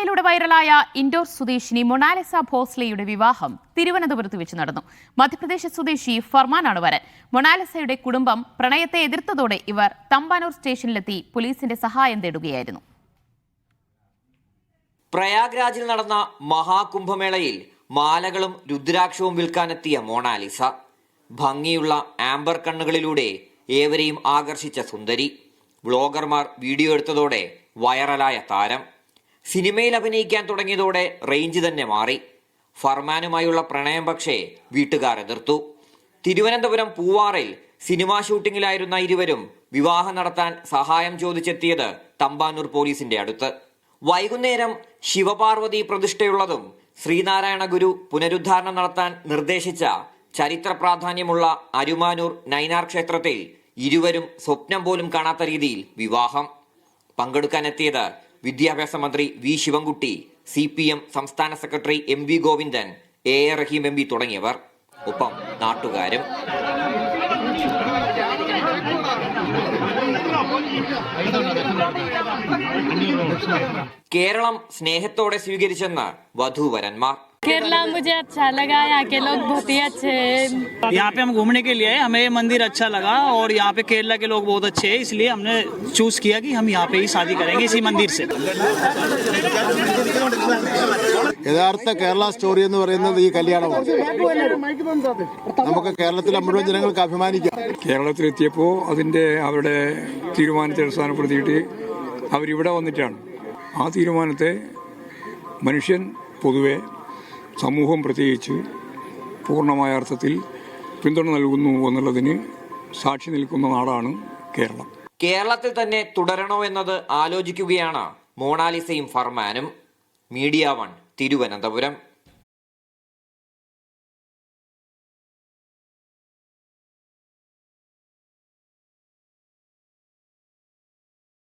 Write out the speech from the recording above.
സമൂഹമാധ്യമങ്ങളിലൂടെ വൈറലായ ഇൻഡോർ സ്വദേശിനി മൊണാലിസ ഭോസ്ലെയുടെ വിവാഹം തിരുവനന്തപുരത്ത് വെച്ച് നടന്നു. മധ്യപ്രദേശ് സ്വദേശി ഫർമാനാണ് വരൻ. മൊണാലിസയുടെ കുടുംബം പ്രണയത്തെ എതിർത്തതോടെ ഇവർ തമ്പാനൂർ സ്റ്റേഷനിലെത്തി പോലീസിന്റെ സഹായം തേടുകയായിരുന്നു. പ്രയാഗ്രാജിൽ നടന്ന മഹാകുംഭമേളയിൽ മാലകളും രുദ്രാക്ഷവും വിൽക്കാനെത്തിയ മൊണാലിസ ഭംഗിയുള്ള ആംബർ കണ്ണുകളിലൂടെ ഏവരെയും ആകർഷിച്ച സുന്ദരി. വ്ളോഗർമാർ വീഡിയോ എടുത്തതോടെ വൈറലായ താരം. സിനിമയിൽ അഭിനയിക്കാൻ തുടങ്ങിയതോടെ റേഞ്ച് തന്നെ മാറി. ഫർമാനുമായുള്ള പ്രണയം പക്ഷേ വീട്ടുകാർ എതിർത്തു. തിരുവനന്തപുരം പൂവാറിൽ സിനിമാ ഷൂട്ടിങ്ങിലായിരുന്ന ഇരുവരും വിവാഹം നടത്താൻ സഹായം ചോദിച്ചെത്തിയത് തമ്പാനൂർ പോലീസിന്റെ അടുത്ത്. വൈകുന്നേരം ശിവപാർവതി പ്രതിഷ്ഠയുള്ളതും ശ്രീനാരായണ ഗുരു പുനരുദ്ധാരണം നടത്താൻ നിർദ്ദേശിച്ച ചരിത്ര പ്രാധാന്യമുള്ള അരുമാനൂർ നൈനാർ ക്ഷേത്രത്തിൽ ഇരുവരും സ്വപ്നം പോലും കാണാത്ത രീതിയിൽ വിവാഹം. പങ്കെടുക്കാനെത്തിയത് വിദ്യാഭ്യാസ മന്ത്രി വി ശിവൻകുട്ടി, CPM സംസ്ഥാന secretary MV Govindan, A Rahim MP തുടങ്ങിയവർ, ഒപ്പം നാട്ടുകാരും. കേരളം സ്നേഹത്തോടെ സ്വീകരിച്ചെന്ന് വധൂവരന്മാർ. केरला मुझे अच्छा लगा, यहाँ के लोग बहुत ही अच्छे हैं। यहाँ पे हम घूमने के लिए हमें ये मंदिर अच्छा लगा और यहाँ पे केरला के लोग बहुत अच्छे हैं, इसलिए हमने चूज किया कि हम यहाँ पे ही शादी करेंगे इसी मंदिर से. യഥാർത്ഥ കേരള സ്റ്റോറി എന്ന് പറയുന്നത് ഈ കല്യാണമാണ്. നമുക്ക് കേരളത്തിലെ മുഴുവൻ ജനങ്ങൾക്ക് അഭിമാനിക്കാം. കേരളത്തിലെത്തിയപ്പോൾ അവരുടെ തീരുമാനത്തെ അടിസ്ഥാനപ്പെടുത്തിയിട്ട് അവരിവിടെ വന്നിട്ടാണ്. ആ തീരുമാനത്തെ മനുഷ്യൻ പൊതുവെ, സമൂഹം പ്രത്യേകിച്ച് പൂർണ്ണമായ അർത്ഥത്തിൽ പിന്തുണ നൽകുന്നു എന്നുള്ളതിന് സാക്ഷി നിൽക്കുന്ന നാടാണ് കേരളം. കേരളത്തിൽ തന്നെ തുടരണോ എന്നത് ആലോചിക്കുകയാണ് മൊണാലിസയും ഫർമാനും. മീഡിയ 1 തിരുവനന്തപുരം.